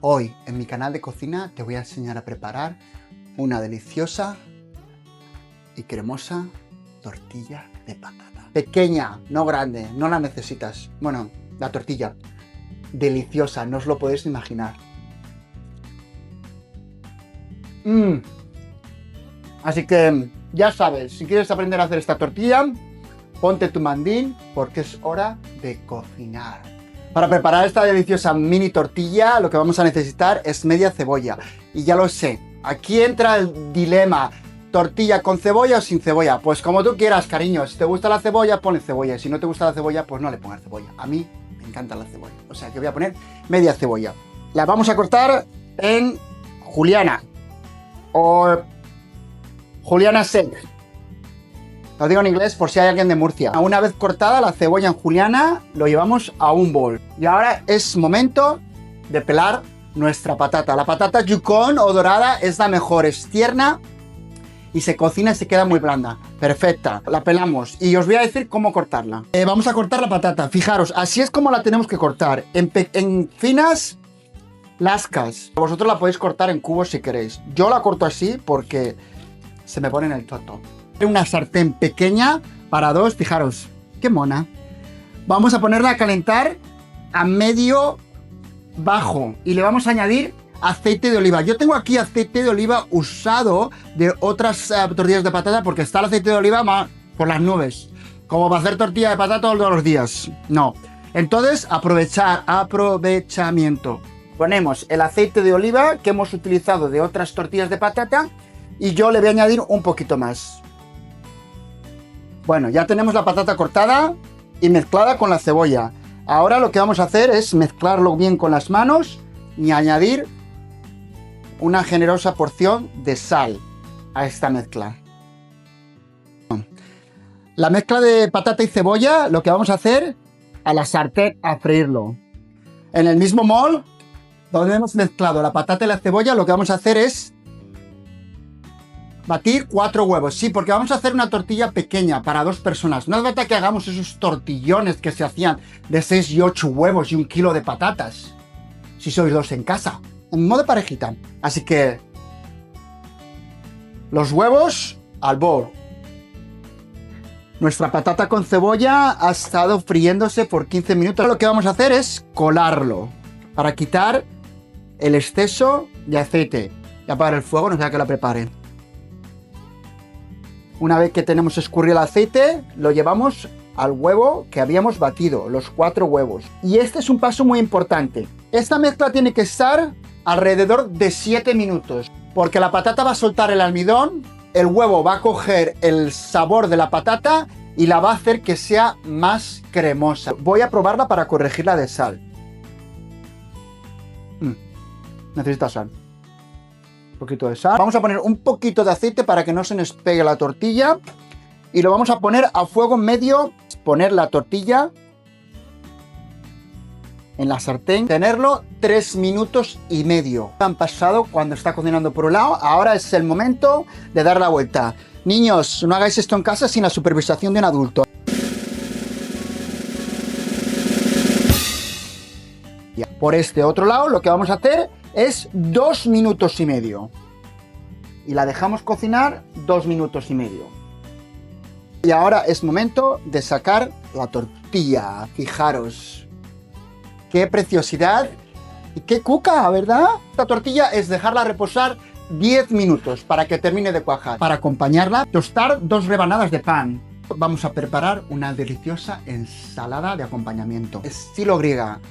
Hoy en mi canal de cocina te voy a enseñar a preparar una deliciosa y cremosa tortilla de patata. Pequeña, no grande, no la necesitas. Bueno, la tortilla deliciosa, no os lo podéis imaginar. Así que ya sabes, si quieres aprender a hacer esta tortilla, ponte tu mandil porque es hora de cocinar. Para preparar esta deliciosa mini tortilla lo que vamos a necesitar es media cebolla. Y ya lo sé, aquí entra el dilema, tortilla con cebolla o sin cebolla. Pues como tú quieras, cariño, si te gusta la cebolla, ponle cebolla. Y si no te gusta la cebolla, pues no le pongas cebolla. A mí me encanta la cebolla, o sea que voy a poner media cebolla. La vamos a cortar en juliana o juliana sec. Lo digo en inglés por si hay alguien de Murcia. Una vez cortada la cebolla en juliana, lo llevamos a un bol. Y ahora es momento de pelar nuestra patata. La patata yukon o dorada es la mejor, es tierna y se cocina y se queda muy blanda. Perfecta, la pelamos y os voy a decir cómo cortarla. Vamos a cortar la patata, fijaros, así es como la tenemos que cortar, en finas lascas. Vosotros la podéis cortar en cubos si queréis. Yo la corto así porque se me pone en el toto. Una sartén pequeña para dos, fijaros, qué mona. Vamos a ponerla a calentar a medio bajo y le vamos a añadir aceite de oliva. Yo tengo aquí aceite de oliva usado de otras tortillas de patata porque está el aceite de oliva por las nubes. Como para hacer tortilla de patata todos los días. No. Entonces, aprovechamiento. Ponemos el aceite de oliva que hemos utilizado de otras tortillas de patata y yo le voy a añadir un poquito más. Bueno, ya tenemos la patata cortada y mezclada con la cebolla. Ahora lo que vamos a hacer es mezclarlo bien con las manos y añadir una generosa porción de sal a esta mezcla. La mezcla de patata y cebolla lo que vamos a hacer a la sartén a freírlo. En el mismo bol donde hemos mezclado la patata y la cebolla lo que vamos a hacer es batir 4 huevos, sí, porque vamos a hacer una tortilla pequeña para 2 personas. No hace falta que hagamos esos tortillones que se hacían de 6 y 8 huevos y 1 kilo de patatas. Si sois 2 en casa, en modo parejita. Así que los huevos al bol. Nuestra patata con cebolla ha estado friéndose por 15 minutos. Lo que vamos a hacer es colarlo para quitar el exceso de aceite. Y apagar el fuego, no sea que la preparen. Una vez que tenemos escurrido el aceite, lo llevamos al huevo que habíamos batido, los 4 huevos. Y este es un paso muy importante. Esta mezcla tiene que estar alrededor de 7 minutos, porque la patata va a soltar el almidón, el huevo va a coger el sabor de la patata y la va a hacer que sea más cremosa. Voy a probarla para corregirla de sal. Necesita sal. Un poquito de sal. Vamos a poner un poquito de aceite para que no se nos pegue la tortilla y lo vamos a poner a fuego medio. Poner la tortilla en la sartén, tenerlo 3 minutos y medio. Han pasado cuando está cocinando por un lado, ahora es el momento de dar la vuelta. Niños, no hagáis esto en casa sin la supervisación de un adulto. Por este otro lado lo que vamos a hacer es 2 minutos y medio. Y la dejamos cocinar 2 minutos y medio. Y ahora es momento de sacar la tortilla. Fijaros. ¡Qué preciosidad! Y qué cuca, ¿verdad? Esta tortilla es dejarla reposar 10 minutos para que termine de cuajar. Para acompañarla, tostar 2 rebanadas de pan. Vamos a preparar una deliciosa ensalada de acompañamiento. Estilo griega.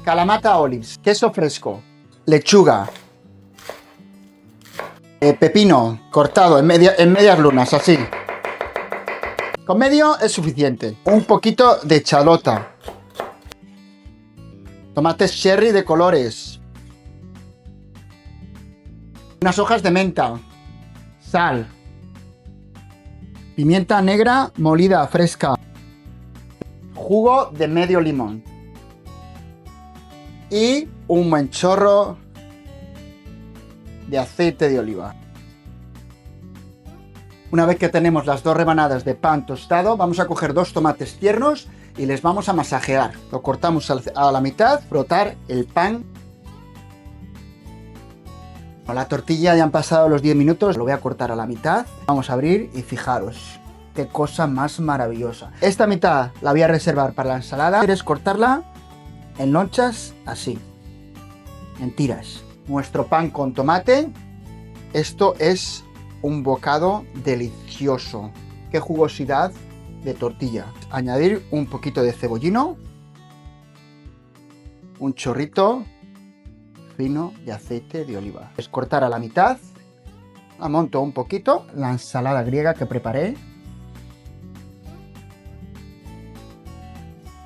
Kalamata olives, queso fresco, lechuga, pepino cortado en medias lunas, así. Con medio es suficiente. Un poquito de chalota. Tomates cherry de colores. Unas hojas de menta. Sal. Pimienta negra molida fresca. Jugo de medio limón. Y un buen chorro de aceite de oliva. Una vez que tenemos las 2 rebanadas de pan tostado, vamos a coger 2 tomates tiernos y les vamos a masajear. Lo cortamos a la mitad, frotar el pan La tortilla ya han pasado los 10 minutos, lo voy a cortar a la mitad. Vamos a abrir y fijaros, qué cosa más maravillosa. Esta mitad la voy a reservar para la ensalada. ¿Quieres cortarla en lonchas? Así, en tiras. Nuestro pan con tomate. Esto es un bocado delicioso. Qué jugosidad de tortilla. Añadir un poquito de cebollino. Un chorrito fino de aceite de oliva. Es cortar a la mitad. La monto un poquito. La ensalada griega que preparé.